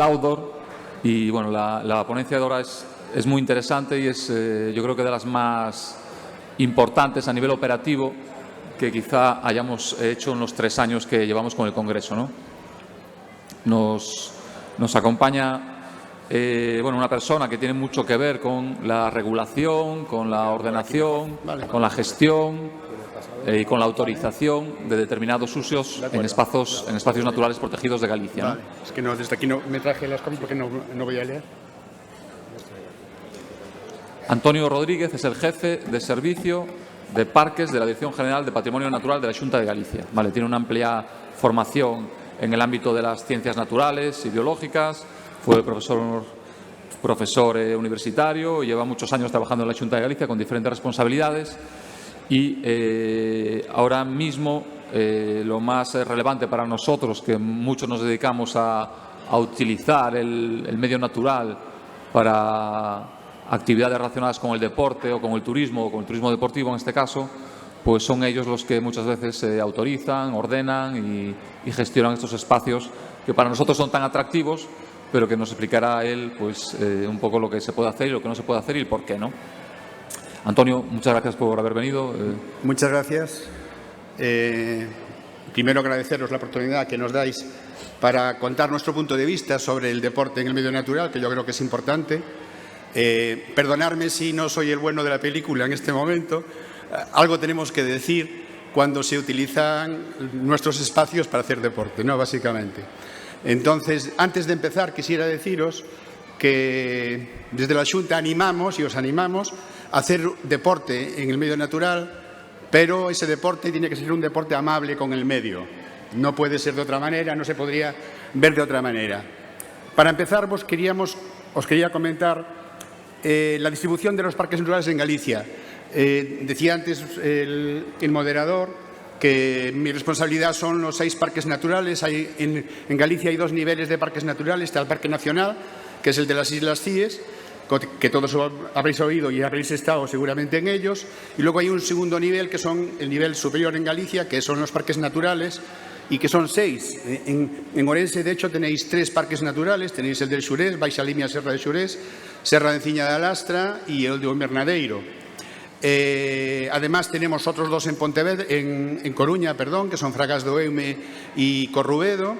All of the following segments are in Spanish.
Outdoor. Y bueno, la ponencia de ahora es muy interesante y es yo creo que de las más importantes a nivel operativo que quizá hayamos hecho en los 3 años que llevamos con el Congreso, ¿no? Nos acompaña una persona que tiene mucho que ver con la regulación, con la ordenación, con la gestión y con la autorización de determinados usos en espacios naturales protegidos de Galicia. Vale. Es que no, desde aquí no me traje las copias porque no voy a leer. Antonio Rodríguez es el jefe de servicio de parques de la Dirección General de Patrimonio Natural de la Xunta de Galicia. Vale, tiene una amplia formación en el ámbito de las ciencias naturales y biológicas, fue profesor universitario, lleva muchos años trabajando en la Xunta de Galicia con diferentes responsabilidades y ahora mismo lo más relevante para nosotros, que muchos nos dedicamos a utilizar el medio natural para actividades relacionadas con el deporte o con el turismo deportivo en este caso, pues son ellos los que muchas veces autorizan, ordenan y gestionan estos espacios que para nosotros son tan atractivos, pero que nos explicará él pues un poco lo que se puede hacer y lo que no se puede hacer y el por qué, ¿no? Antonio, muchas gracias por haber venido. Muchas gracias. Primero agradeceros la oportunidad que nos dais para contar nuestro punto de vista sobre el deporte en el medio natural, que yo creo que es importante. Perdonadme si no soy el bueno de la película en este momento. Algo tenemos que decir cuando se utilizan nuestros espacios para hacer deporte, ¿no? Básicamente. Entonces, antes de empezar, quisiera deciros que desde la Xunta animamos y os animamos a hacer deporte en el medio natural, pero ese deporte tiene que ser un deporte amable con el medio. No puede ser de otra manera, no se podría ver de otra manera. Para empezar, os quería comentar la distribución de los parques naturales en Galicia. Decía antes el moderador que mi responsabilidad son los 6 parques naturales. En Galicia hay 2 niveles de parques naturales. Está el Parque Nacional, que es el de las Islas Cíes, que todos habréis oído y habréis estado seguramente en ellos. Y luego hay un segundo nivel, que son el nivel superior en Galicia, que son los parques naturales, y que son 6. En Orense, de hecho, tenéis 3 parques naturales. Tenéis el del Xurés, Baixa Limia, Serra de Xurés, Serra de Enciña de Alastra y el de Invernadeiro. Además, tenemos otros 2 en Pontevedra, en Coruña, que son Fragas do Eume y Corrubedo.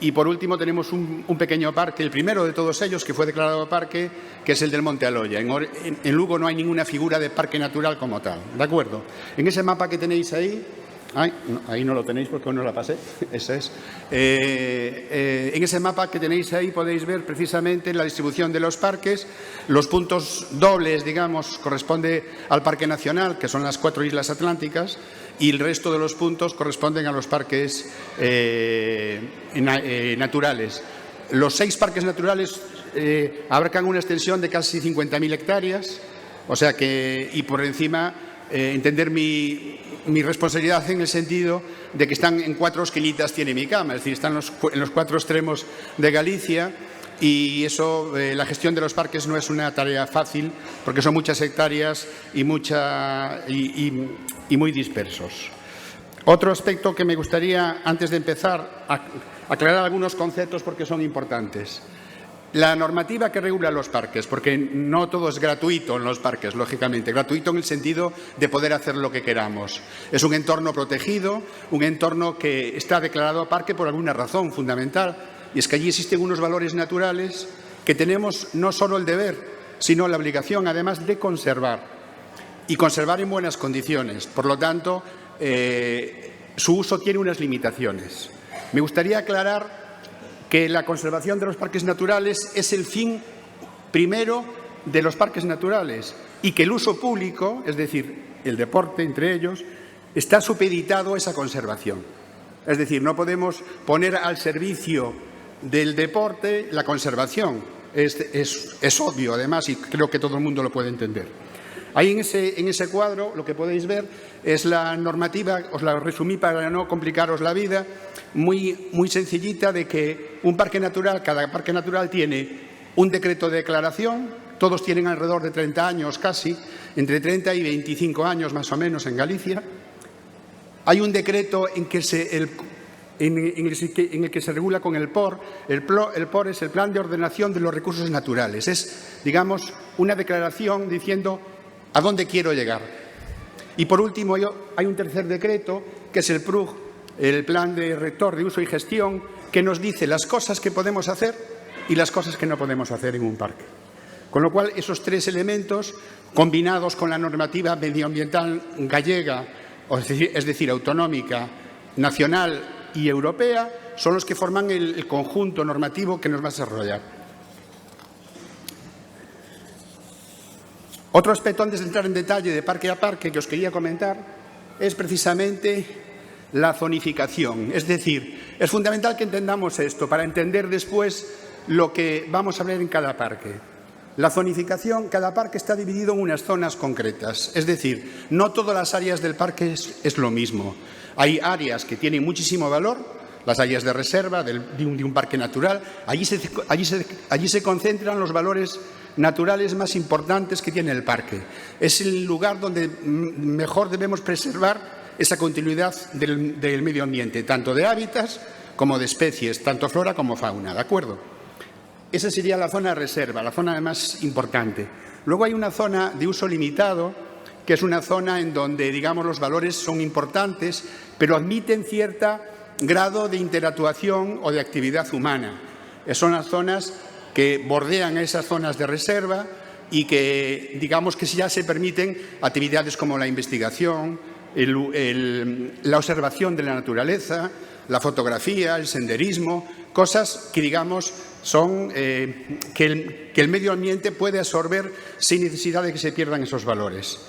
Y, por último, tenemos un pequeño parque, el primero de todos ellos, que fue declarado parque, que es el del Monte Aloia. En Lugo no hay ninguna figura de parque natural como tal, ¿de acuerdo? En ese mapa que tenéis ahí, ahí no lo tenéis porque no la pasé, ese es. En ese mapa que tenéis ahí podéis ver precisamente la distribución de los parques. Los puntos dobles, digamos, corresponde al Parque Nacional, que son las 4 islas atlánticas, y el resto de los puntos corresponden a los parques naturales. Los 6 parques naturales abarcan una extensión de casi 50.000 hectáreas, o sea que, y por encima, entender mi responsabilidad en el sentido de que están en 4 esquinitas tiene mi cama, es decir, están en los 4 extremos de Galicia, y eso, la gestión de los parques no es una tarea fácil porque son muchas hectáreas y muy dispersos. Otro aspecto que me gustaría, antes de empezar, aclarar algunos conceptos porque son importantes. La normativa que regula los parques, porque no todo es gratuito en los parques, lógicamente. Gratuito en el sentido de poder hacer lo que queramos. Es un entorno protegido, un entorno que está declarado parque por alguna razón fundamental, y es que allí existen unos valores naturales que tenemos no solo el deber, sino la obligación, además, de conservar, y conservar en buenas condiciones. Por lo tanto, su uso tiene unas limitaciones. Me gustaría aclarar que la conservación de los parques naturales es el fin primero de los parques naturales y que el uso público, es decir, el deporte entre ellos, está supeditado a esa conservación. Es decir, no podemos poner al servicio del deporte la conservación. Es obvio, además, y creo que todo el mundo lo puede entender. Ahí en ese cuadro lo que podéis ver es la normativa, os la resumí para no complicaros la vida, muy sencillita, de que un parque natural, cada parque natural tiene un decreto de declaración, todos tienen alrededor de 30 años casi, entre 30 y 25 años más o menos en Galicia. Hay un decreto en que en el que se regula con el POR. El POR es el Plan de Ordenación de los Recursos Naturales. Es, digamos, una declaración diciendo a dónde quiero llegar. Y, por último, hay un tercer decreto, que es el PRUG, el Plan de Rector de Uso y Gestión, que nos dice las cosas que podemos hacer y las cosas que no podemos hacer en un parque. Con lo cual, esos tres elementos, combinados con la normativa medioambiental gallega, es decir, autonómica, nacional y europea, son los que forman el conjunto normativo que nos va a desarrollar. Otro aspecto, antes de entrar en detalle de parque a parque, que os quería comentar, es precisamente la zonificación. Es decir, es fundamental que entendamos esto para entender después lo que vamos a ver en cada parque. La zonificación, cada parque está dividido en unas zonas concretas. Es decir, no todas las áreas del parque es lo mismo. Hay áreas que tienen muchísimo valor, las áreas de reserva de un parque natural. Allí se concentran los valores naturales más importantes que tiene el parque. Es el lugar donde mejor debemos preservar esa continuidad del medio ambiente, tanto de hábitats como de especies, tanto flora como fauna, ¿de acuerdo? Esa sería la zona de reserva, la zona más importante. Luego hay una zona de uso limitado, que es una zona en donde, digamos, los valores son importantes, pero admiten cierto grado de interactuación o de actividad humana. Son las zonas que bordean esas zonas de reserva y que, digamos, que ya se permiten actividades como la investigación, la observación de la naturaleza, la fotografía, el senderismo, cosas que, digamos, son que el medio ambiente puede absorber sin necesidad de que se pierdan esos valores.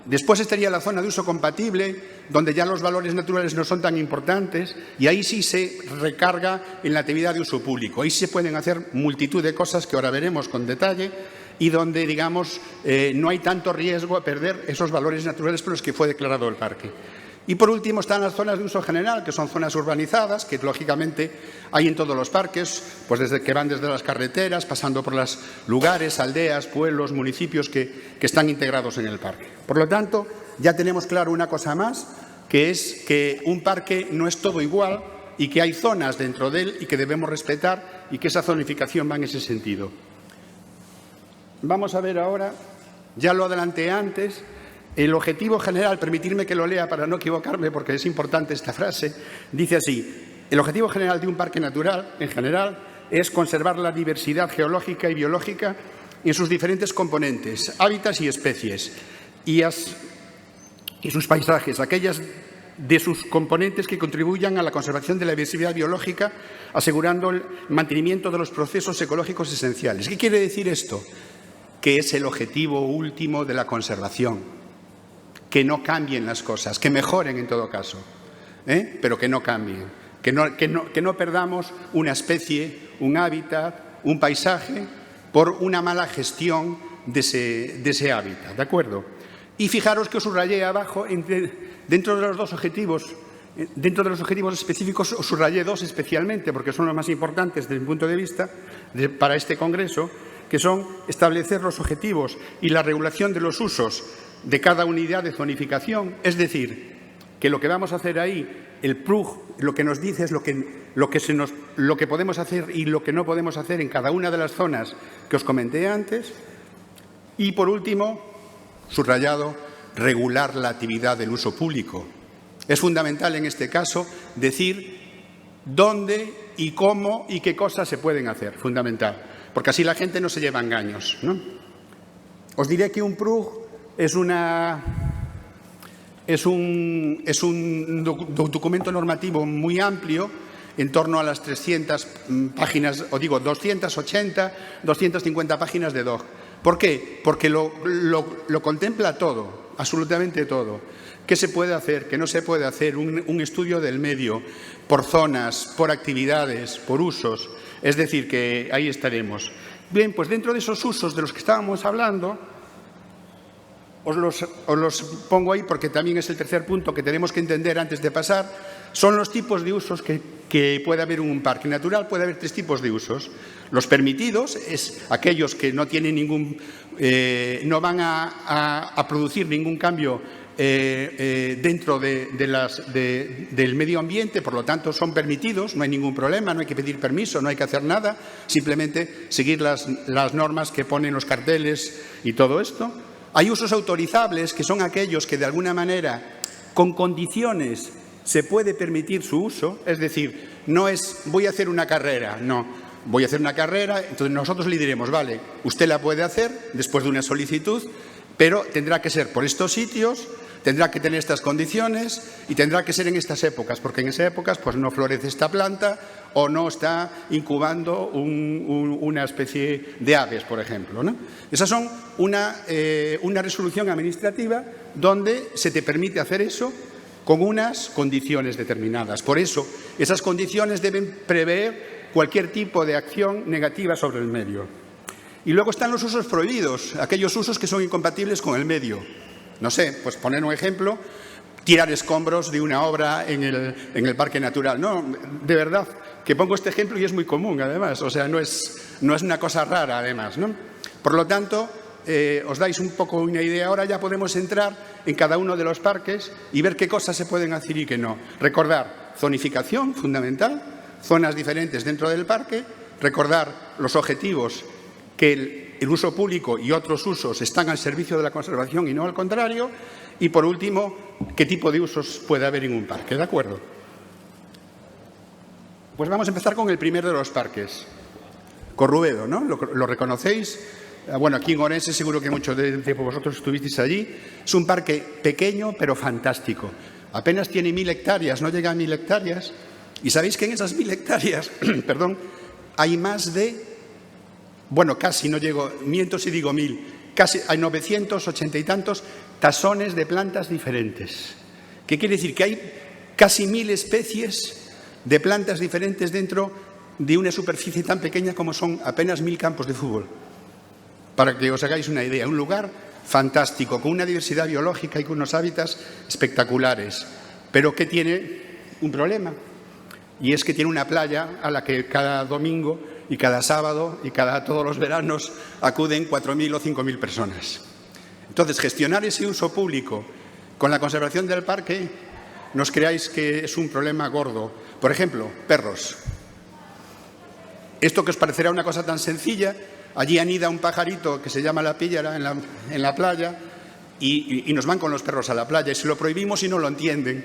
Después estaría la zona de uso compatible, donde ya los valores naturales no son tan importantes y ahí sí se recarga en la actividad de uso público. Ahí se pueden hacer multitud de cosas que ahora veremos con detalle y donde, digamos, no hay tanto riesgo a perder esos valores naturales por los que fue declarado el parque. Y, por último, están las zonas de uso general, que son zonas urbanizadas, que, lógicamente, hay en todos los parques, pues que van desde las carreteras, pasando por los lugares, aldeas, pueblos, municipios que están integrados en el parque. Por lo tanto, ya tenemos claro una cosa más, que es que un parque no es todo igual y que hay zonas dentro de él y que debemos respetar y que esa zonificación va en ese sentido. Vamos a ver ahora, ya lo adelanté antes, el objetivo general, permitirme que lo lea para no equivocarme porque es importante esta frase, dice así: el objetivo general de un parque natural, en general, es conservar la diversidad geológica y biológica en sus diferentes componentes, hábitats y especies, y sus paisajes, aquellas de sus componentes que contribuyan a la conservación de la diversidad biológica, asegurando el mantenimiento de los procesos ecológicos esenciales. ¿Qué quiere decir esto? Que es el objetivo último de la conservación. Que no cambien las cosas, que mejoren en todo caso, pero que no cambien, que no perdamos una especie, un hábitat, un paisaje por una mala gestión de ese hábitat, ¿de acuerdo? Y fijaros que os subrayé abajo, dentro de los dos objetivos, dentro de los objetivos específicos os subrayé dos especialmente, porque son los más importantes desde mi punto de vista para este congreso, que son establecer los objetivos y la regulación de los usos de cada unidad de zonificación, es decir, que lo que vamos a hacer ahí, el PRUG, lo que nos dice es lo que podemos hacer y lo que no podemos hacer en cada una de las zonas que os comenté antes. Y, por último, subrayado, regular la actividad del uso público. Es fundamental en este caso decir dónde y cómo y qué cosas se pueden hacer, fundamental, porque así la gente no se lleva engaños, ¿no? Os diré que un PRUG es un documento normativo muy amplio, en torno a las 300 páginas, o digo 280, 250 páginas de DOC. ¿Por qué? Porque lo contempla todo, absolutamente todo. ¿Qué se puede hacer? ¿Qué no se puede hacer? Un estudio del medio, por zonas, por actividades, por usos. Es decir, que ahí estaremos. Bien, pues dentro de esos usos de los que estábamos hablando, os los pongo ahí porque también es el tercer punto que tenemos que entender antes de pasar. Son los tipos de usos que puede haber en un parque natural. Puede haber tres tipos de usos. Los permitidos es aquellos que no tienen no van a producir ningún cambio dentro del medio ambiente, por lo tanto son permitidos, no hay ningún problema, no hay que pedir permiso, no hay que hacer nada, simplemente seguir las normas que ponen los carteles y todo esto. Hay usos autorizables, que son aquellos que de alguna manera, con condiciones, se puede permitir su uso, es decir, no es voy a hacer una carrera, no, voy a hacer una carrera, entonces nosotros le diremos, vale, usted la puede hacer después de una solicitud, pero tendrá que ser por estos sitios, tendrá que tener estas condiciones y tendrá que ser en estas épocas, porque en esas épocas pues, no florece esta planta o no está incubando una especie de aves, por ejemplo, ¿no? Esas son una resolución administrativa donde se te permite hacer eso con unas condiciones determinadas. Por eso, esas condiciones deben prever cualquier tipo de acción negativa sobre el medio. Y luego están los usos prohibidos, aquellos usos que son incompatibles con el medio. No sé, pues poner un ejemplo, tirar escombros de una obra en el parque natural. No, de verdad, que pongo este ejemplo y es muy común, además. O sea, no es una cosa rara, además, ¿no? Por lo tanto, os dais un poco una idea. Ahora ya podemos entrar en cada uno de los parques y ver qué cosas se pueden hacer y qué no. Recordar zonificación, fundamental, zonas diferentes dentro del parque, recordar los objetivos, que el uso público y otros usos están al servicio de la conservación y no al contrario, y por último, qué tipo de usos puede haber en un parque, ¿de acuerdo? Pues vamos a empezar con el primero de los parques, Corrubedo, ¿no? ¿Lo reconocéis? Bueno, aquí en Orense seguro que muchos de vosotros estuvisteis allí. Es un parque pequeño pero fantástico. Apenas tiene 1000 hectáreas, no llega a 1000 hectáreas. Y sabéis que en esas 1000 hectáreas, perdón, hay más de, bueno, casi no llego, miento si digo 1000, casi hay 980 y tantos tazones de plantas diferentes. ¿Qué quiere decir? Que hay casi 1000 especies de plantas diferentes dentro de una superficie tan pequeña como son apenas 1000 campos de fútbol. Para que os hagáis una idea, un lugar fantástico, con una diversidad biológica y con unos hábitats espectaculares, pero que tiene un problema, y es que tiene una playa a la que cada domingo y cada sábado y todos los veranos acuden 4.000 o 5.000 personas. Entonces, gestionar ese uso público con la conservación del parque, no os creáis que es un problema gordo. Por ejemplo, perros. Esto que os parecerá una cosa tan sencilla, allí anida un pajarito que se llama la píllera en la playa y nos van con los perros a la playa y se lo prohibimos y no lo entienden.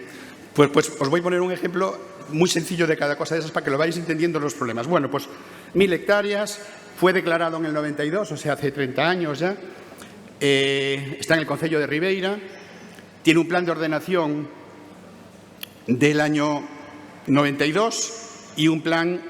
Pues os voy a poner un ejemplo muy sencillo de cada cosa de esas para que lo vayáis entendiendo los problemas. Bueno, pues 1000 hectáreas, fue declarado en el 92, o sea, hace 30 años ya. Está en el concello de Ribeira, tiene un plan de ordenación del año 92 y un plan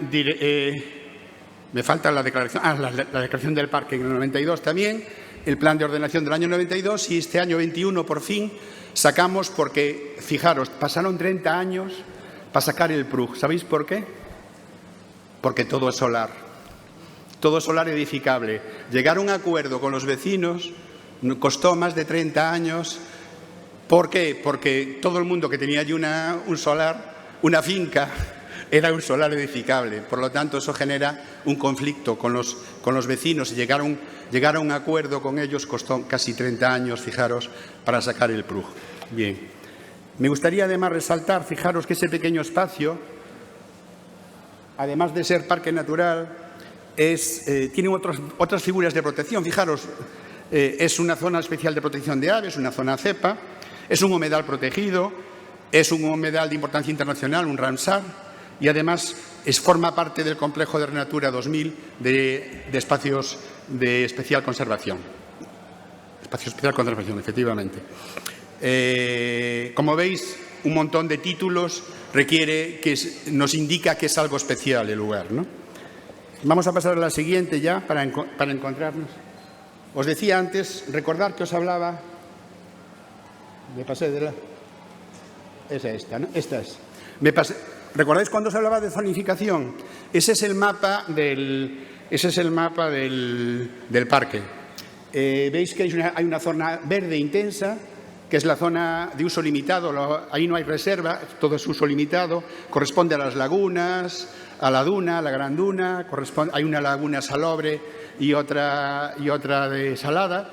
me falta la declaración, la declaración del parque en el 92 también, el plan de ordenación del año 92 y este año 21 por fin sacamos, porque, fijaros, pasaron 30 años para sacar el PRUG. ¿Sabéis por qué? Porque todo es solar. Todo es solar edificable. Llegar a un acuerdo con los vecinos costó más de 30 años. ¿Por qué? Porque todo el mundo que tenía allí un solar, una finca, era un solar edificable. Por lo tanto, eso genera un conflicto con los vecinos y llegar a un acuerdo con ellos costó casi 30 años, fijaros, para sacar el PRUG. Bien. Me gustaría además resaltar, fijaros que ese pequeño espacio, además de ser parque natural, tiene otras figuras de protección. Fijaros, es una zona especial de protección de aves, una zona cepa, es un humedal protegido, es un humedal de importancia internacional, un Ramsar, y además forma parte del complejo de Renatura 2000 de espacios de especial conservación. Espacio de especial conservación, efectivamente. Como veis, un montón de títulos requiere que nos indica que es algo especial el lugar, ¿no? Vamos a pasar a la siguiente ya para encontrarnos. Os decía antes, recordar que os hablaba. Me pasé de la. Es esta, ¿no? Esta es. ¿Recordáis cuando os hablaba de zonificación? Ese es el mapa del parque. Veis que hay una zona verde intensa, que es la zona de uso limitado. Ahí no hay reserva, todo es uso limitado. Corresponde a las lagunas, a la duna, a la gran duna. Hay una laguna salobre y otra de salada,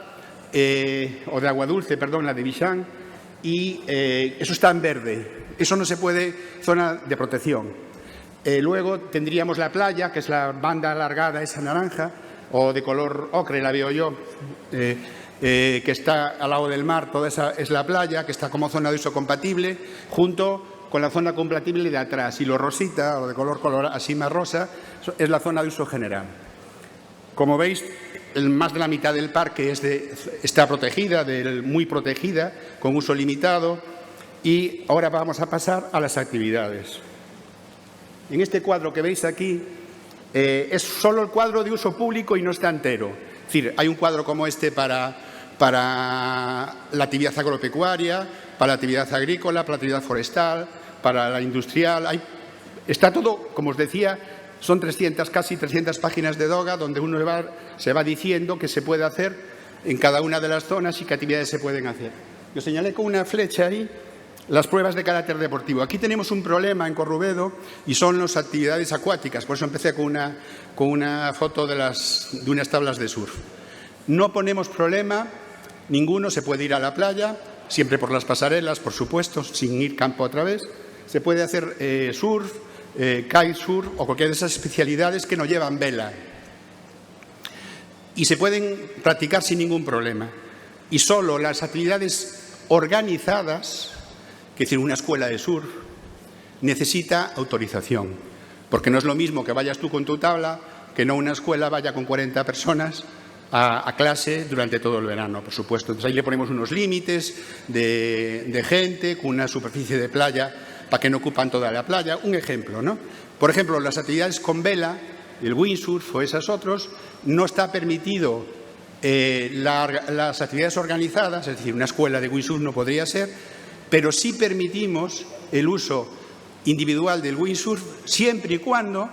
o de agua dulce, perdón, la de Bixán. y eso está en verde. Eso no se puede, zona de protección. Luego tendríamos la playa, que es la banda alargada, esa naranja, o de color ocre, la veo yo, que está al lado del mar. Toda esa es la playa, que está como zona de uso compatible, junto con la zona compatible de atrás. Y lo rosita, o de color así más rosa, es la zona de uso general. Como veis, más de la mitad del parque está protegida, muy protegida, con uso limitado. Y ahora vamos a pasar a las actividades. En este cuadro que veis aquí, es solo el cuadro de uso público y no está entero. Es decir, hay un cuadro como este para la actividad agropecuaria, para la actividad agrícola, para la actividad forestal, para la industrial. Está todo, como os decía, son casi 300 páginas de DOGA donde uno se va diciendo qué se puede hacer en cada una de las zonas y qué actividades se pueden hacer. Yo señalé con una flecha ahí las pruebas de carácter deportivo. Aquí tenemos un problema en Corrubedo y son las actividades acuáticas. Por eso empecé con una foto de unas tablas de surf. No ponemos problema ninguno, se puede ir a la playa, siempre por las pasarelas, por supuesto, sin ir campo otra vez. Se puede hacer surf, kitesurf o cualquiera de esas especialidades que no llevan vela. Y se pueden practicar sin ningún problema. Y solo las actividades organizadas, es decir, una escuela de surf, necesita autorización. Porque no es lo mismo que vayas tú con tu tabla que no una escuela vaya con 40 personas a clase durante todo el verano, por supuesto. Entonces ahí le ponemos unos límites de gente con una superficie de playa para que no ocupan toda la playa. Un ejemplo, ¿no? Por ejemplo, las actividades con vela, el windsurf o esas otros, no está permitido las actividades organizadas, es decir, una escuela de windsurf no podría ser, pero sí permitimos el uso individual del windsurf siempre y cuando,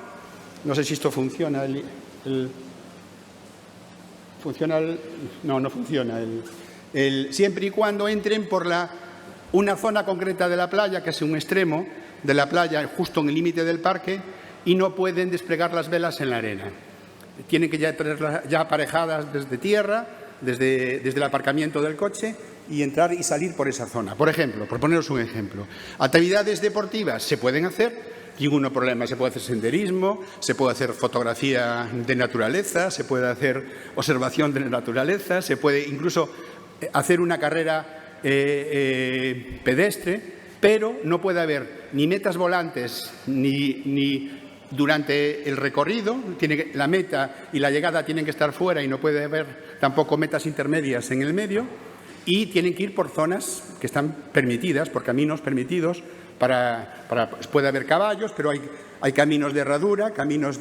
no sé si esto funciona, siempre y cuando entren por una zona concreta de la playa, que es un extremo de la playa, justo en el límite del parque, y no pueden desplegar las velas en la arena. Tienen que tenerlas ya aparejadas desde tierra, desde el aparcamiento del coche, y entrar y salir por esa zona. Por ejemplo, por poneros un ejemplo, actividades deportivas se pueden hacer, ningún problema. Se puede hacer senderismo, se puede hacer fotografía de naturaleza, se puede hacer observación de la naturaleza, se puede incluso hacer una carrera pedestre, pero no puede haber ni metas volantes ni durante el recorrido. La meta y la llegada tienen que estar fuera y no puede haber tampoco metas intermedias en el medio, y tienen que ir por zonas que están permitidas, por caminos permitidos. Puede haber caballos, pero hay caminos de herradura, caminos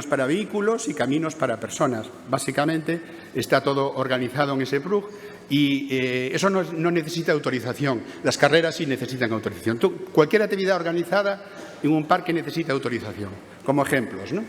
para vehículos y caminos para personas. Básicamente está todo organizado en ese PRUG y eso no necesita autorización. Las carreras sí necesitan autorización. Cualquier actividad organizada en un parque necesita autorización, como ejemplos, ¿no?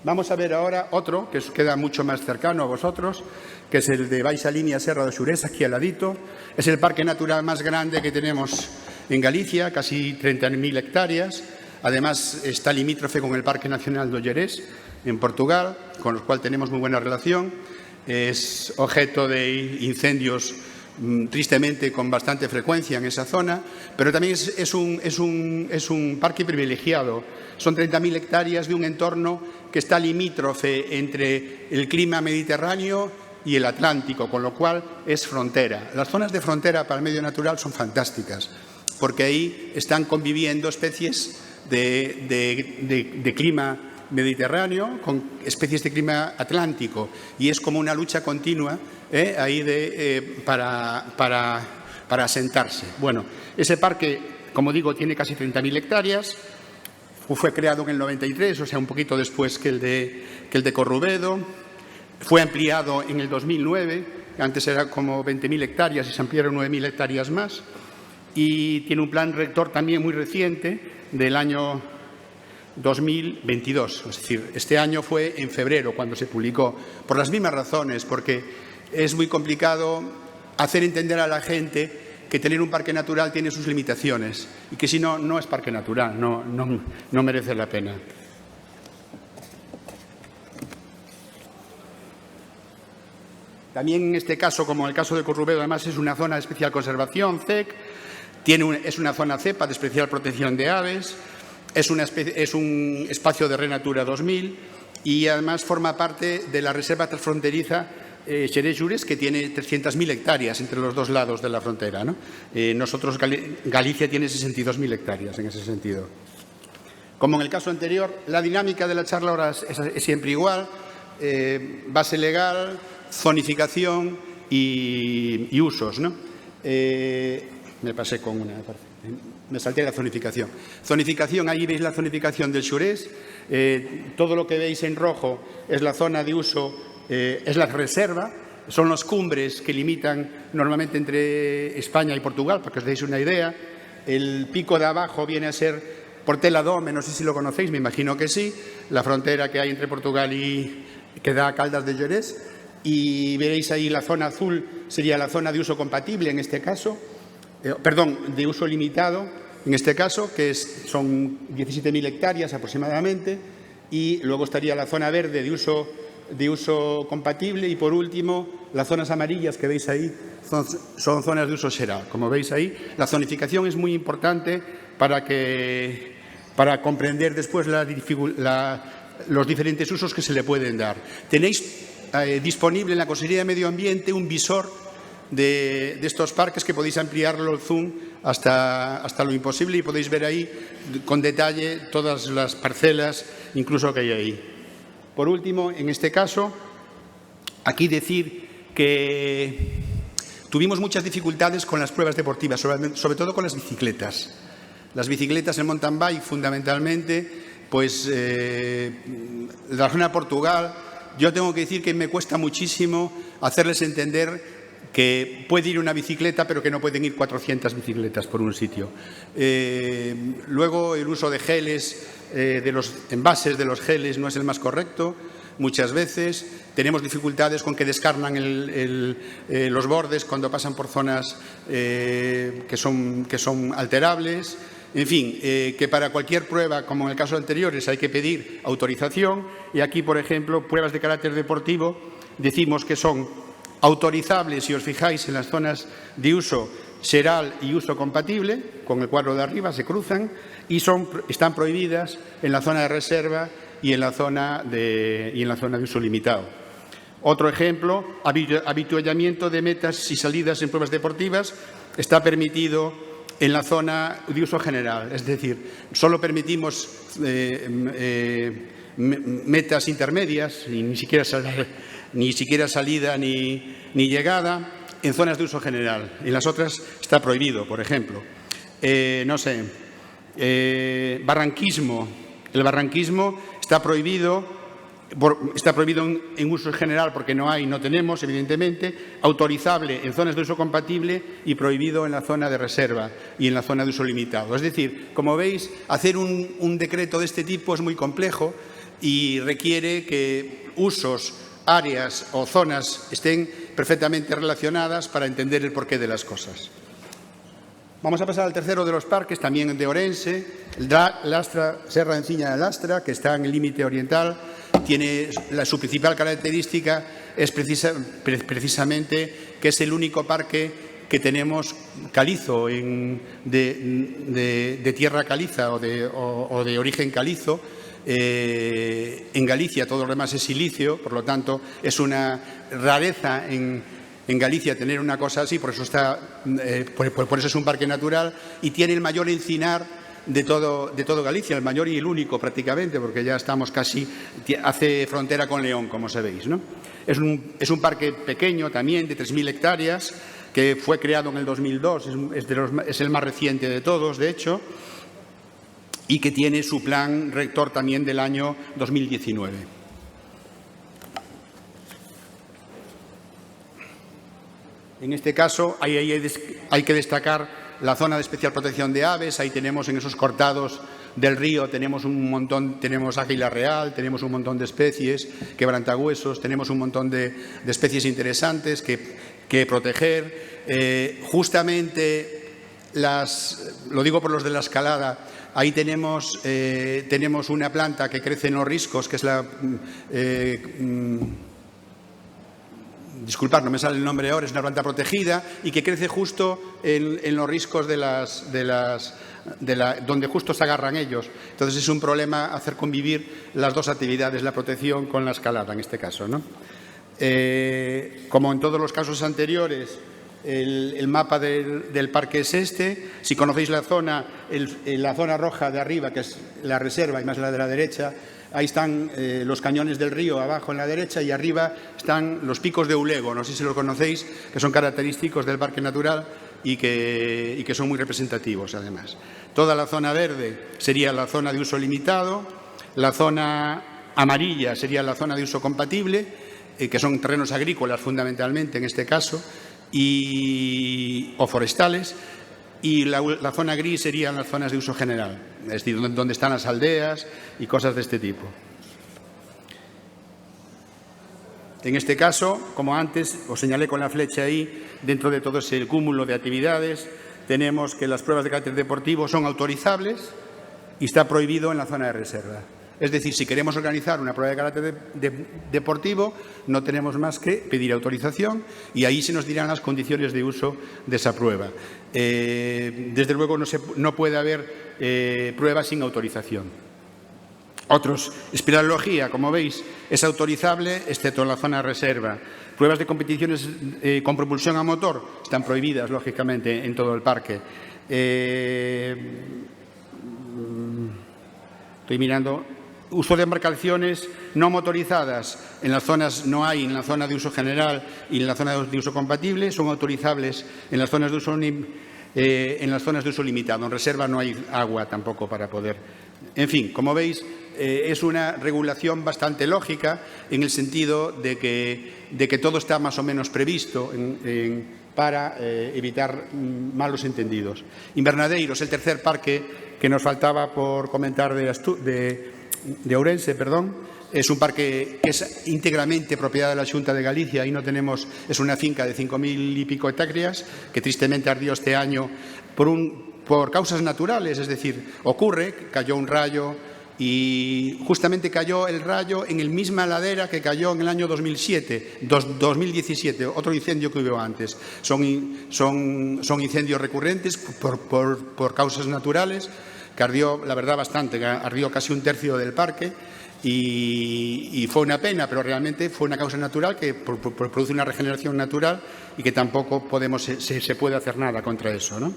Vamos a ver ahora otro que queda mucho más cercano a vosotros, que es el de Baixa Línea Serra do Xurés, aquí al ladito. Es el parque natural más grande que tenemos en Galicia, casi 30.000 hectáreas. Además, está limítrofe con el Parque Nacional do Llerés, en Portugal, con el cual tenemos muy buena relación. Es objeto de incendios, tristemente, con bastante frecuencia en esa zona, pero también es un parque privilegiado. Son 30.000 hectáreas de un entorno que está limítrofe entre el clima mediterráneo y el Atlántico, con lo cual es frontera. Las zonas de frontera para el medio natural son fantásticas, porque ahí están conviviendo especies de clima mediterráneo con especies de clima atlántico, y es como una lucha continua ahí para asentarse. Bueno, ese parque, como digo, tiene casi 30.000 hectáreas. Fue creado en el 93, o sea, un poquito después que el de Corrubedo. Fue ampliado en el 2009, antes era como 20.000 hectáreas y se ampliaron 9.000 hectáreas más. Y tiene un plan rector también muy reciente del año 2022. Es decir, este año fue en febrero cuando se publicó, por las mismas razones, porque es muy complicado hacer entender a la gente que tener un parque natural tiene sus limitaciones y que si no, no es parque natural, no merece la pena. También en este caso, como en el caso de Corrubedo, además es una zona de especial conservación, CEC, es una zona CEPA de especial protección de aves, es un espacio de Renatura 2000 y además forma parte de la reserva transfronteriza Xerés-Llures, que tiene 300.000 hectáreas entre los dos lados de la frontera, ¿no? Nosotros, Galicia tiene 62.000 hectáreas en ese sentido. Como en el caso anterior, la dinámica de la charla ahora es siempre igual, base legal, zonificación y usos, ¿no? Me pasé con una parte. Me salté la zonificación. Zonificación, ahí veis la zonificación del Xurés. Todo lo que veis en rojo es la zona de uso, es la reserva. Son los cumbres que limitan normalmente entre España y Portugal, para que os deis una idea. El pico de abajo viene a ser Portela Dome, no sé si lo conocéis, me imagino que sí, la frontera que hay entre Portugal y que da a Caldas de Llorés. Y veréis ahí la zona azul sería la zona de uso compatible en este caso. De uso limitado, en este caso, que son 17.000 hectáreas aproximadamente, y luego estaría la zona verde de uso compatible y, por último, las zonas amarillas que veis ahí son zonas de uso xeral. Como veis ahí, la zonificación es muy importante para comprender después los diferentes usos que se le pueden dar. Tenéis disponible en la Consejería de Medio Ambiente un visor de estos parques que podéis ampliarlo el zoom hasta lo imposible y podéis ver ahí con detalle todas las parcelas, incluso que hay ahí. Por último, en este caso, aquí decir que tuvimos muchas dificultades con las pruebas deportivas, sobre todo con las bicicletas. Las bicicletas en mountain bike, fundamentalmente, pues la zona de Portugal, yo tengo que decir que me cuesta muchísimo hacerles entender que puede ir una bicicleta, pero que no pueden ir 400 bicicletas por un sitio. Luego, el uso de geles, de los envases de los geles, no es el más correcto. Muchas veces tenemos dificultades con que descarnan los bordes cuando pasan por zonas que son alterables. En fin, que para cualquier prueba, como en el caso anteriores, hay que pedir autorización. Y aquí, por ejemplo, pruebas de carácter deportivo, decimos que son autorizables, si os fijáis, en las zonas de uso xeral y uso compatible, con el cuadro de arriba se cruzan, y están prohibidas en la zona de reserva y en la zona de uso limitado. Otro ejemplo, habituallamiento de metas y salidas en pruebas deportivas está permitido en la zona de uso general, es decir, solo permitimos metas intermedias y ni siquiera salida ni llegada en zonas de uso general. En las otras está prohibido, por ejemplo. Barranquismo. El barranquismo está prohibido en uso general porque no tenemos, evidentemente, autorizable en zonas de uso compatible y prohibido en la zona de reserva y en la zona de uso limitado. Es decir, como veis, hacer un decreto de este tipo es muy complejo y requiere que usos, áreas o zonas estén perfectamente relacionadas para entender el porqué de las cosas. Vamos a pasar al tercero de los parques, también de Orense, Lastra, Serra Enciña de Lastra, que está en el límite oriental. Su principal característica es precisamente que es el único parque que tenemos calizo, de tierra caliza o de origen calizo. En Galicia todo lo demás es silicio, por lo tanto es una rareza en Galicia tener una cosa así, por eso es un parque natural y tiene el mayor encinar de todo Galicia, el mayor y el único prácticamente, porque ya estamos casi, hace frontera con León, como sabéis, ¿no? Es un parque pequeño también, de 3.000 hectáreas, que fue creado en el 2002, es el más reciente de todos, de hecho, y que tiene su plan rector también del año 2019. En este caso, hay que destacar la zona de especial protección de aves. Ahí tenemos en esos cortados del río, tenemos águila real, tenemos un montón de especies, quebrantahuesos, tenemos un montón de especies interesantes que proteger. Justamente, lo digo por los de la escalada, ahí tenemos una planta que crece en los riscos, que es la disculpad, no me sale el nombre ahora, es una planta protegida y que crece justo en los riscos donde justo se agarran ellos. Entonces es un problema hacer convivir las dos actividades, la protección con la escalada en este caso, ¿no? Como en todos los casos anteriores, el mapa del parque es este. Si conocéis la zona roja de arriba, que es la reserva y más la de la derecha, ahí están los cañones del río abajo en la derecha y arriba están los picos de Ulego, no sé si lo conocéis, que son característicos del parque natural y que son muy representativos además. Toda la zona verde sería la zona de uso limitado, la zona amarilla sería la zona de uso compatible, que son terrenos agrícolas fundamentalmente en este caso, o forestales, y la zona gris serían las zonas de uso general, es decir, donde están las aldeas y cosas de este tipo. En este caso, como antes os señalé con la flecha ahí, dentro de todo ese cúmulo de actividades, tenemos que las pruebas de carácter deportivo son autorizables y está prohibido en la zona de reserva. Es decir, si queremos organizar una prueba de carácter deportivo, no tenemos más que pedir autorización y ahí se nos dirán las condiciones de uso de esa prueba. Desde luego no puede haber pruebas sin autorización. Espeleología, como veis, es autorizable, excepto en la zona de reserva. Pruebas de competiciones con propulsión a motor están prohibidas, lógicamente, en todo el parque. Estoy mirando. Uso de embarcaciones no motorizadas en las zonas no hay, en la zona de uso general y en la zona de uso compatible, son autorizables en las zonas de uso limitado. En reserva no hay agua tampoco para poder. En fin, como veis, es una regulación bastante lógica en el sentido de que todo está más o menos previsto para evitar malos entendidos. Invernadeiros, el tercer parque que nos faltaba por comentar de Ourense, es un parque que es íntegramente propiedad de la Xunta de Galicia. Ahí no tenemos, es una finca de 5.000 y pico hectáreas que tristemente ardió este año por causas naturales, es decir, cayó un rayo y justamente cayó el rayo en la misma ladera que cayó en el año 2017, otro incendio que hubo antes. Son incendios recurrentes por causas naturales, que ardió, la verdad, bastante, ardió casi un tercio del parque y fue una pena, pero realmente fue una causa natural que produce una regeneración natural y que tampoco se puede hacer nada contra eso, ¿no?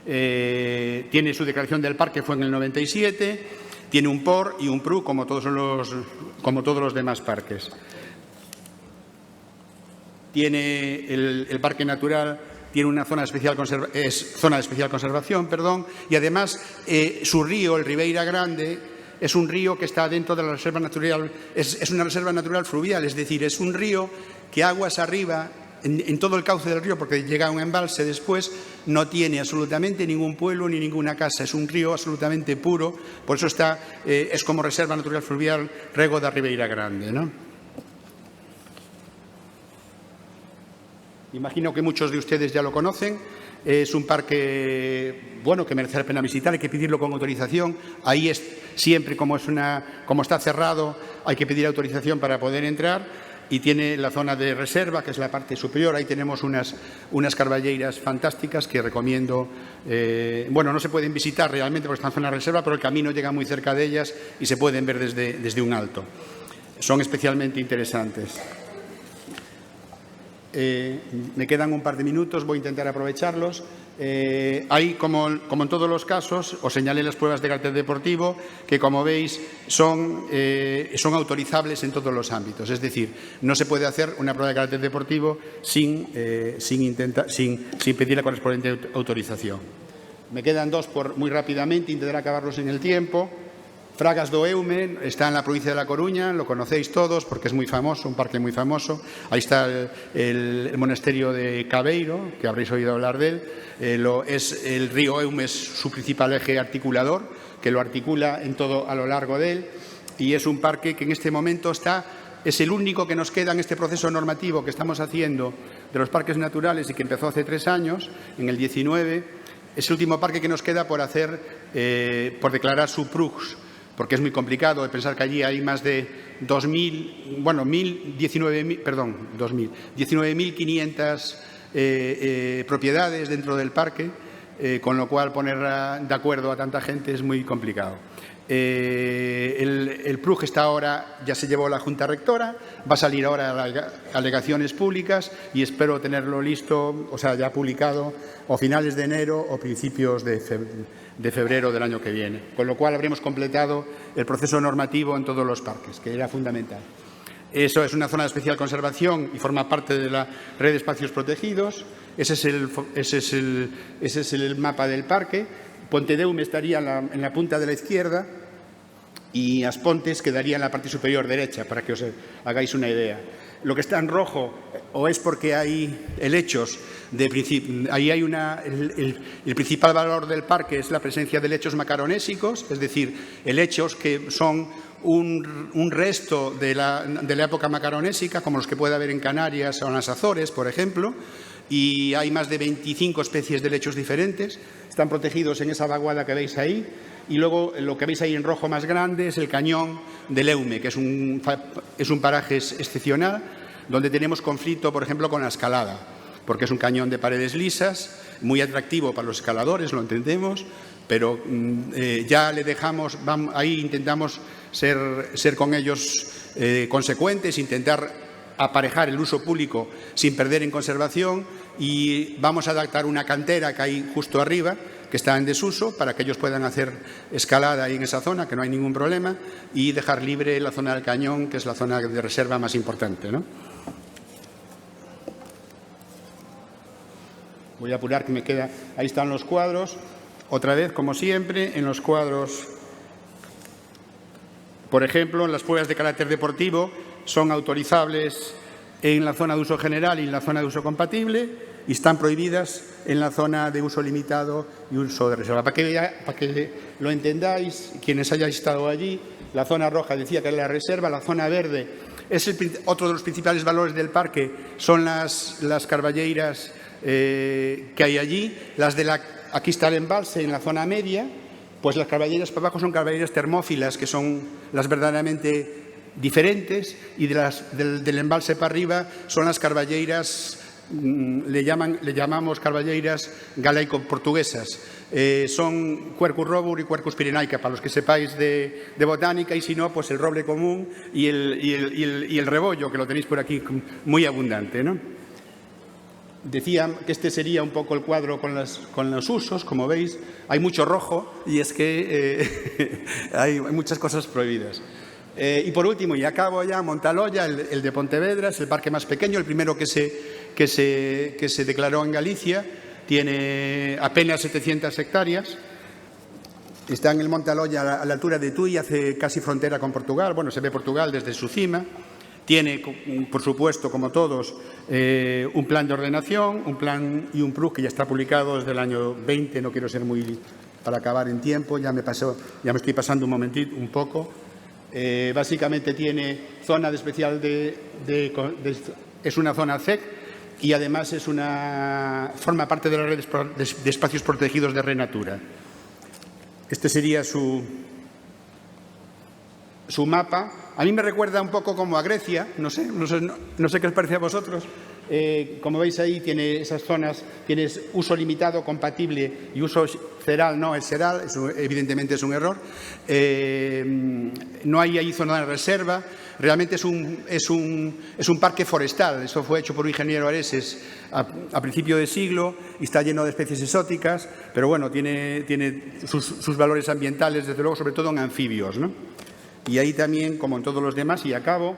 Tiene su declaración del parque, fue en el 97, tiene un POR y un PRU como todos los demás parques. Tiene el parque natural. Tiene una zona de especial conservación, y además su río, el Ribeira Grande, es un río que está dentro de la reserva natural, es una reserva natural fluvial, es decir, es un río que aguas arriba, en todo el cauce del río, porque llega a un embalse después, no tiene absolutamente ningún pueblo ni ninguna casa, es un río absolutamente puro, por eso es como reserva natural fluvial Rego da Ribeira Grande, ¿no? Imagino que muchos de ustedes ya lo conocen. Es un parque, bueno, que merece la pena visitar, hay que pedirlo con autorización. Ahí es siempre, como está cerrado, hay que pedir autorización para poder entrar. Y tiene la zona de reserva, que es la parte superior. Ahí tenemos unas carballeiras fantásticas que recomiendo. Bueno, no se pueden visitar realmente porque están en zona de reserva, pero el camino llega muy cerca de ellas y se pueden ver desde un alto. Son especialmente interesantes. Me quedan un par de minutos, voy a intentar aprovecharlos. Ahí, como en todos los casos, os señalé las pruebas de carácter deportivo, que como veis son autorizables en todos los ámbitos. Es decir, no se puede hacer una prueba de carácter deportivo sin pedir la correspondiente autorización. Me quedan dos muy rápidamente, intentaré acabarlos en el tiempo. Fragas do Eume está en la provincia de La Coruña, lo conocéis todos porque es muy famoso, un parque muy famoso. Ahí está el monasterio de Cabeiro, que habréis oído hablar de él. El río Eume es su principal eje articulador, que lo articula a lo largo de él. Y es un parque que en este momento es el único que nos queda en este proceso normativo que estamos haciendo de los parques naturales y que empezó hace 3 años, en el 19. Es el último parque que nos queda por declarar su PRUX, porque es muy complicado de pensar que allí hay más de 19.500 propiedades dentro del parque, con lo cual poner de acuerdo a tanta gente es muy complicado. El PRUG está ahora, ya se llevó la Junta Rectora, va a salir ahora a alegaciones públicas y espero tenerlo listo, o sea, ya publicado, o finales de enero o principios de febrero del año que viene. Con lo cual habremos completado el proceso normativo en todos los parques, que era fundamental. Eso es una zona de especial conservación y forma parte de la red de espacios protegidos. Ese es el mapa del parque. Pontedeume estaría en la punta de la izquierda y Aspontes quedaría en la parte superior derecha, para que os hagáis una idea. Lo que está en rojo o es porque hay helechos, ahí hay el principal valor del parque es la presencia de helechos macaronésicos, es decir, helechos que son un resto de la época macaronésica, como los que puede haber en Canarias o en las Azores, por ejemplo, y hay más de 25 especies de helechos diferentes. Están protegidos en esa vaguada que veis ahí. Y luego lo que veis ahí en rojo más grande es el cañón del Eume, que es un paraje excepcional, donde tenemos conflicto, por ejemplo, con la escalada, porque es un cañón de paredes lisas, muy atractivo para los escaladores, lo entendemos, pero ya le dejamos, ahí intentamos ser con ellos consecuentes, intentar aparejar el uso público sin perder en conservación, y vamos a adaptar una cantera que hay justo arriba, que está en desuso, para que ellos puedan hacer escalada ahí en esa zona, que no hay ningún problema, y dejar libre la zona del cañón, que es la zona de reserva más importante, ¿no? Voy a apurar que me queda. Ahí están los cuadros. Otra vez, como siempre, en los cuadros, por ejemplo, las pruebas de carácter deportivo son autorizables en la zona de uso general y en la zona de uso compatible, y están prohibidas en la zona de uso limitado y uso de reserva. Para que lo entendáis, quienes hayáis estado allí, la zona roja decía que era la reserva, la zona verde es otro de los principales valores del parque, son las carballeiras que hay allí. Aquí está el embalse en la zona media, pues las carballeiras para abajo son carballeiras termófilas, que son las verdaderamente diferentes, y del embalse para arriba son las carballeiras, le llamamos carballeiras galaico-portuguesas. Son Quercus robur y Quercus pyrenaica, para los que sepáis de botánica, y si no, pues el roble común y el rebollo, que lo tenéis por aquí muy abundante, ¿no? Decía que este sería un poco el cuadro con los usos. Como veis, hay mucho rojo y es que hay muchas cosas prohibidas. Y por último, y acabo ya, Montaloya, el de Pontevedra, es el parque más pequeño, el primero que se declaró en Galicia, tiene apenas 700 hectáreas. Está en el Monte Aloia a la altura de Tui, hace casi frontera con Portugal. Bueno, se ve Portugal desde su cima. Tiene, por supuesto, como todos, un plan de ordenación, un plan y un PRUG que ya está publicado desde el año 20. No quiero ser muy para acabar en tiempo, ya me estoy pasando un momentito, un poco. Básicamente tiene zona de especial es una zona CEC, y además forma parte de la red de espacios protegidos de Renatura. Este sería su mapa. A mí me recuerda un poco como a Grecia, no sé qué os parece a vosotros. Como veis ahí, tiene esas zonas, tienes uso limitado, compatible, y uso ceral, no es ceral, eso evidentemente es un error. No hay ahí zona de reserva. Realmente es un parque forestal. Eso fue hecho por un ingeniero areses a principio de siglo y está lleno de especies exóticas, pero bueno, tiene sus valores ambientales, desde luego, sobre todo en anfibios, ¿no? Y ahí también, como en todos los demás, y acabo,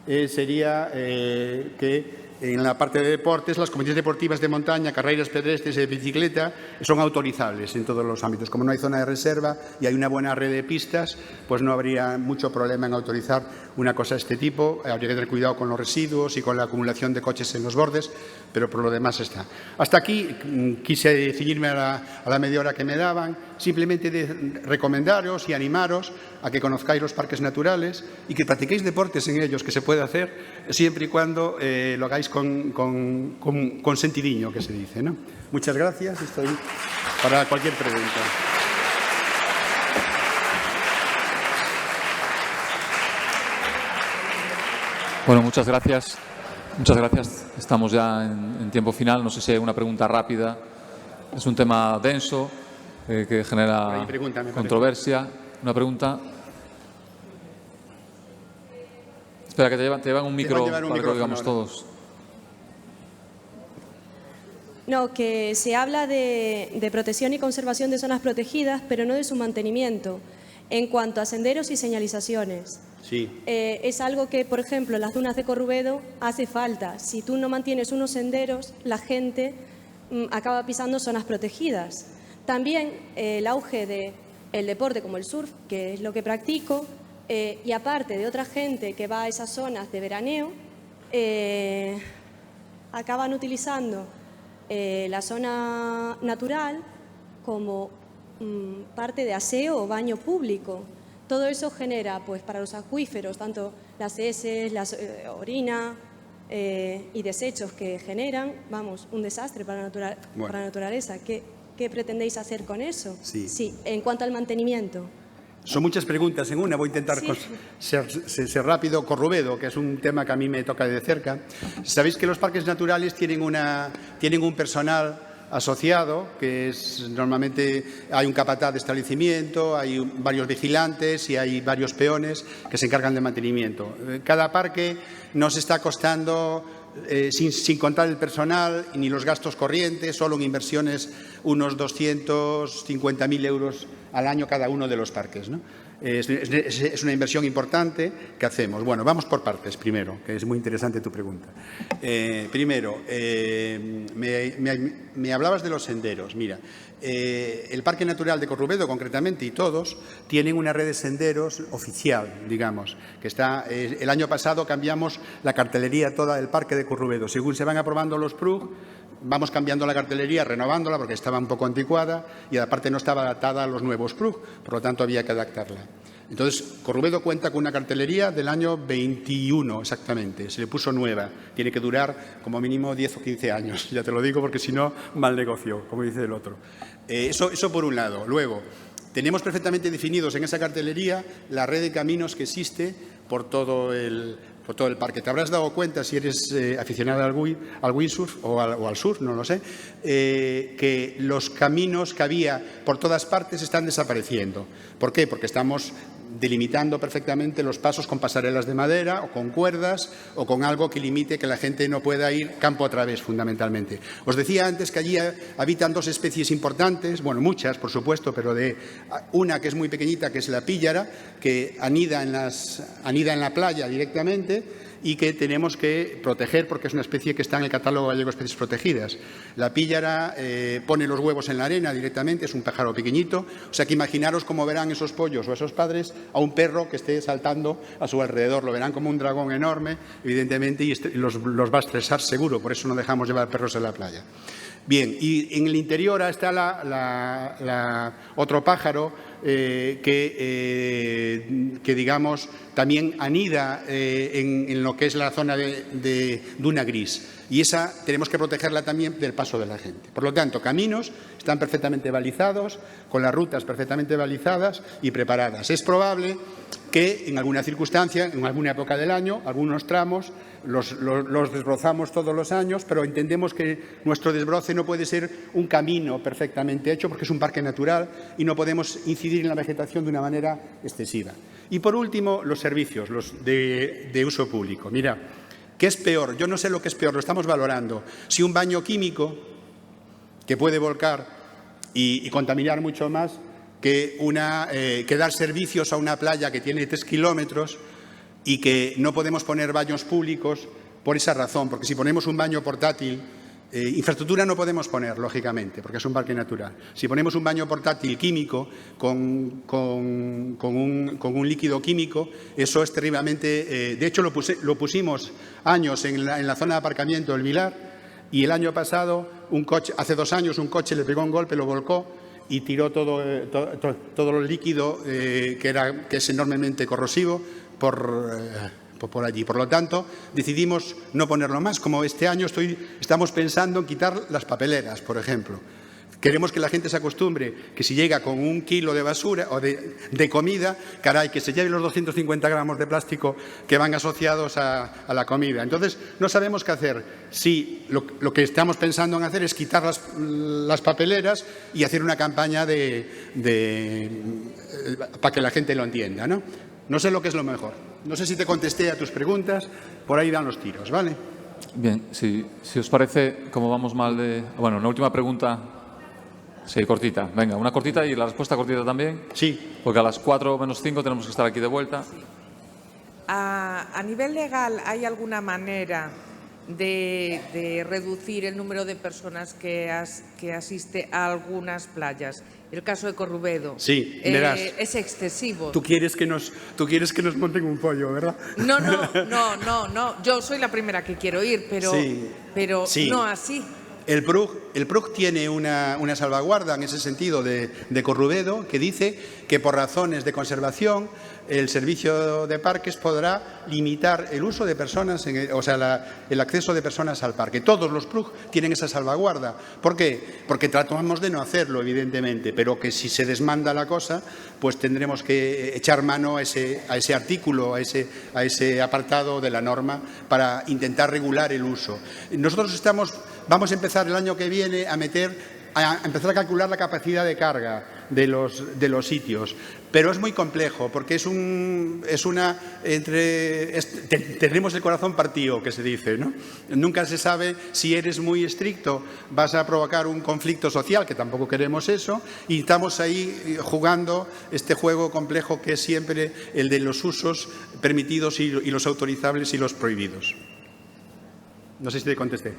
sería que en la parte de deportes, las competiciones deportivas de montaña, carreras pedestres y de bicicleta son autorizables en todos los ámbitos. Como no hay zona de reserva y hay una buena red de pistas, pues no habría mucho problema en autorizar una cosa de este tipo. Habría que tener cuidado con los residuos y con la acumulación de coches en los bordes, pero por lo demás está. Hasta aquí quise ceñirme a la media hora que me daban, simplemente de recomendaros y animaros a que conozcáis los parques naturales y que practiquéis deportes en ellos, que se puede hacer siempre y cuando lo hagáis con sentidiño, que se dice, ¿no? Muchas gracias. Estoy para cualquier pregunta. Bueno, muchas gracias. Muchas gracias. Estamos ya en tiempo final. No sé si hay una pregunta rápida. Es un tema denso que genera controversia. Una pregunta. Espera, que te llevan un micro para que lo digamos todos. No, que se habla de protección y conservación de zonas protegidas, pero no de su mantenimiento. En cuanto a senderos y señalizaciones, sí. Es algo que, por ejemplo, en las dunas de Corrubedo hace falta. Si tú no mantienes unos senderos, la gente acaba pisando zonas protegidas. También el auge del deporte como el surf, que es lo que practico, y aparte de otra gente que va a esas zonas de veraneo, acaban utilizando la zona natural como parte de aseo o baño público. Todo eso genera, pues, para los acuíferos, tanto las heces, la orina y desechos que generan, vamos, un desastre para la naturaleza. ¿Qué pretendéis hacer con eso? Sí. En cuanto al mantenimiento. Son muchas preguntas en una. Voy a intentar ser rápido. Corrubedo, que es un tema que a mí me toca de cerca. Sabéis que los parques naturales tienen un personal asociado, que es normalmente hay un capataz de establecimiento, hay varios vigilantes y hay varios peones que se encargan de mantenimiento. Cada parque nos está costando, sin contar el personal ni los gastos corrientes, solo en inversiones unos 250.000 euros al año cada uno de los parques, ¿no? Es una inversión importante que hacemos. Bueno, vamos por partes primero, que es muy interesante tu pregunta. Primero, me hablabas de los senderos. Mira, el Parque Natural de Corrubedo, concretamente, y todos, tienen una red de senderos oficial, digamos, que está. El año pasado cambiamos la cartelería toda del Parque de Corrubedo. Según se van aprobando los PRUG, vamos cambiando la cartelería, renovándola, porque estaba un poco anticuada y aparte no estaba adaptada a los nuevos PRUG, por lo tanto había que adaptarla. Entonces, Corrubedo cuenta con una cartelería del año 21, exactamente. Se le puso nueva. Tiene que durar como mínimo 10 o 15 años. Ya te lo digo porque si no, mal negocio, como dice el otro. Eso por un lado. Luego, tenemos perfectamente definidos en esa cartelería la red de caminos que existe por todo el parque. Te habrás dado cuenta, si eres aficionado al windsurf o al surf, no lo sé, que los caminos que había por todas partes están desapareciendo. ¿Por qué? Porque estamos delimitando perfectamente los pasos con pasarelas de madera o con cuerdas o con algo que limite que la gente no pueda ir campo a través, fundamentalmente. Os decía antes que allí habitan dos especies importantes, bueno, muchas, por supuesto, pero de una que es muy pequeñita, que es la píllara, que anida en la playa directamente y que tenemos que proteger porque es una especie que está en el catálogo gallego de especies protegidas. La píllara pone los huevos en la arena directamente, es un pájaro pequeñito, o sea que imaginaros cómo verán esos pollos o esos padres a un perro que esté saltando a su alrededor, lo verán como un dragón enorme, evidentemente, y los va a estresar seguro, por eso no dejamos llevar perros en la playa. Bien, y en el interior está otro pájaro que digamos, también anida en lo que es la zona de duna gris. Y esa tenemos que protegerla también del paso de la gente. Por lo tanto, caminos están perfectamente balizados, con las rutas perfectamente balizadas y preparadas. Es probable que en alguna circunstancia, en alguna época del año, algunos tramos los desbrozamos todos los años, pero entendemos que nuestro desbroce no puede ser un camino perfectamente hecho porque es un parque natural y no podemos incidir en la vegetación de una manera excesiva. Y por último, los servicios, los de uso público. Mira, ¿qué es peor? Yo no sé lo que es peor, lo estamos valorando. Si un baño químico que puede volcar y contaminar mucho más que dar servicios a una playa que tiene 3 kilómetros y que no podemos poner baños públicos por esa razón, porque si ponemos un baño portátil, infraestructura no podemos poner, lógicamente, porque es un parque natural. Si ponemos un baño portátil químico con un líquido químico, eso es terriblemente... de hecho, lo pusimos años en la zona de aparcamiento del Vilar y el año pasado, hace 2 años, un coche le pegó un golpe, lo volcó y tiró todo el líquido que es enormemente corrosivo por allí. Por lo tanto, decidimos no ponerlo más. Como este año estamos pensando en quitar las papeleras, por ejemplo. Queremos que la gente se acostumbre que si llega con 1 kilo de basura o de comida, caray, que se lleve los 250 gramos de plástico que van asociados a la comida. Entonces, no sabemos qué hacer. Si lo que estamos pensando en hacer es quitar las papeleras y hacer una campaña para que la gente lo entienda, ¿no? No sé lo que es lo mejor. No sé si te contesté a tus preguntas, por ahí dan los tiros, ¿vale? Bien, si os parece, como vamos mal de... Bueno, una última pregunta. Sí, cortita. Venga, una cortita y la respuesta cortita también. Sí. Porque a las 4 menos 5 tenemos que estar aquí de vuelta. A nivel legal, ¿hay alguna manera de reducir el número de personas que asiste a algunas playas? El caso de Corrubedo. Sí, verás. Es excesivo. Tú quieres que nos monten un pollo, ¿verdad? No. Yo soy la primera que quiero ir, pero Sí. no así. El PRUG tiene una salvaguarda en ese sentido de Corrubedo que dice que por razones de conservación el servicio de parques podrá limitar el uso de personas, el acceso de personas al parque. Todos los PRUG tienen esa salvaguarda. ¿Por qué? Porque tratamos de no hacerlo, evidentemente, pero que si se desmanda la cosa, pues tendremos que echar mano a ese artículo, a ese apartado de la norma para intentar regular el uso. Nosotros vamos a empezar el año que viene a empezar a calcular la capacidad de carga de los sitios, pero es muy complejo porque tenemos el corazón partido, que se dice, ¿no? Nunca se sabe si eres muy estricto, vas a provocar un conflicto social, que tampoco queremos eso, y estamos ahí jugando este juego complejo que es siempre el de los usos permitidos y los autorizables y los prohibidos. No sé si te contesté.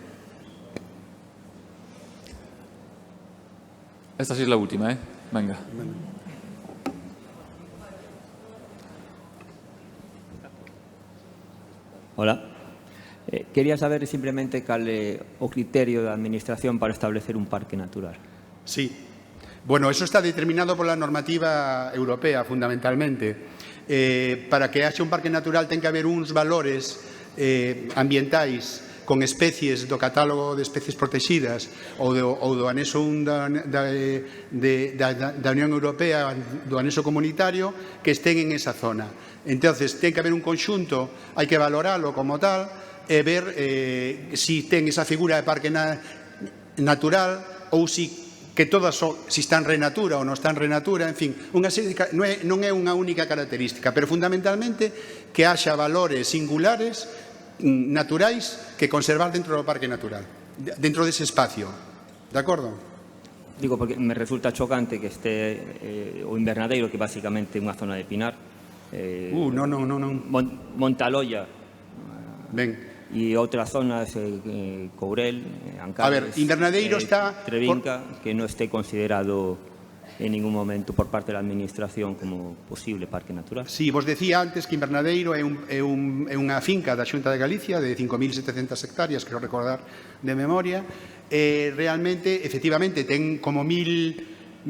Esta sí es la última, ¿eh? Venga. Hola. Quería saber simplemente cal é o criterio da Administración para establecer un parque natural. Sí. Bueno, eso está determinado por la normativa europea, fundamentalmente. Para que haxa un parque natural ten que haber uns valores ambientais con especies do catálogo de especies protegidas ou do anexo 1 da Unión Europea, do anexo comunitario, que estén en esa zona. Entonces, ten que haber un conxunto, hai que valoralo como tal, e ver si ten esa figura de parque natural ou si están renatura ou non están renatura, en fin, non é unha única característica, pero fundamentalmente que haxa valores singulares naturais que conservar dentro do parque natural, dentro dese espacio. De acordo? Digo, porque me resulta chocante que este o invernadeiro, que basicamente é unha zona de pinar. Non. Montaloia. Ben. E outras zonas, Courel, Ancares. A ver, invernadeiro está... Trevinca, que non este considerado en ningún momento por parte da Administración como posible parque natural. Sí, vos decía antes que Invernadeiro é unha finca da Xunta de Galicia de 5.700 hectáreas, creo recordar de memoria. Realmente, efectivamente, ten como 1.200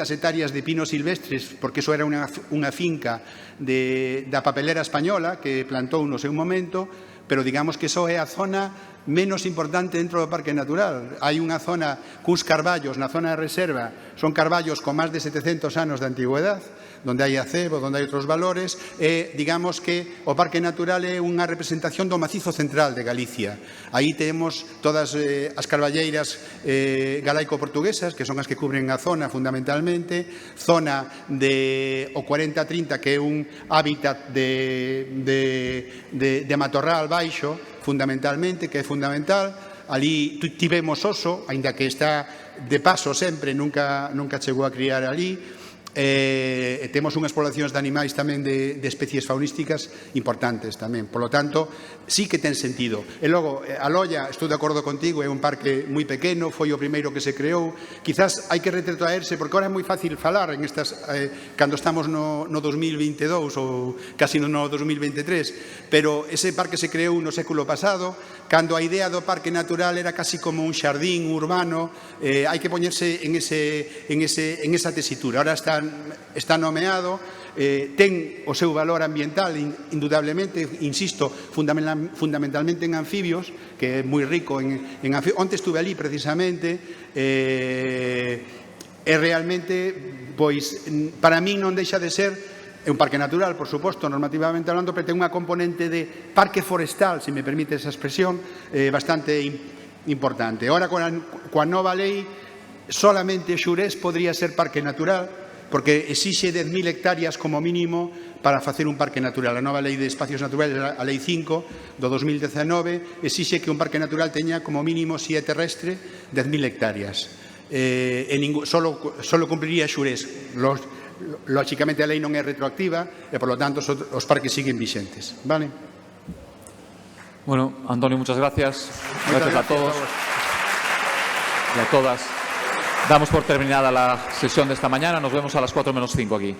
hectáreas de pinos silvestres, porque eso era unha finca da papelera española que plantou no seu momento, pero digamos que eso é a zona menos importante dentro do parque natural. Hai unha zona cus carballos na zona de reserva, son carballos con máis de 700 anos de antigüedade, donde hai acebo, donde hai outros valores, e digamos que o parque natural é unha representación do macizo central de Galicia. Aí temos todas as carballeiras galaico-portuguesas, que son as que cubren a zona fundamentalmente, zona o 40-30, que é un hábitat de matorral baixo, fundamentalmente, que é fundamental. Ali tivemos oso, aínda que está de paso sempre, nunca chegou a criar ali. Temos unhas poblacións de animais tamén de especies faunísticas importantes tamén. Por lo tanto, sí que ten sentido. E logo, a Loia, estou de acordo contigo, é un parque moi pequeno, foi o primeiro que se creou. Quizás hai que retrotraerse, porque ahora é moi fácil falar en estas, cando estamos no 2022 ou casi no 2023, pero ese parque se creou no século pasado, cando a idea do parque natural era casi como un xardín urbano. Hai que poñerse en esa tesitura. Ahora está está nomeado, ten o seu valor ambiental, indudablemente, insisto, fundamentalmente en anfibios, que é moi rico en anfibios. Onte estuve ali precisamente, e realmente, pois, para mí non deixa de ser é un parque natural, por suposto, normativamente hablando, pero ten unha componente de parque forestal, se me permite esa expresión, bastante importante. Ahora, coa nova lei, solamente Xurés podría ser parque natural, porque exixe 10.000 hectáreas como mínimo para facer un parque natural. A nova lei de espacios naturales, a lei 5 do 2019, exixe que un parque natural teña como mínimo, se é terrestre, 10.000 hectáreas. Solo cumpliría Xurés. Lógicamente a lei non é retroactiva e, por lo tanto, os parques siguen vixentes. Vale? Bueno, Antonio, muchas gracias. Gracias a todos y a todas. Damos por terminada la sesión de esta mañana. Nos vemos a las 4 menos 5 aquí.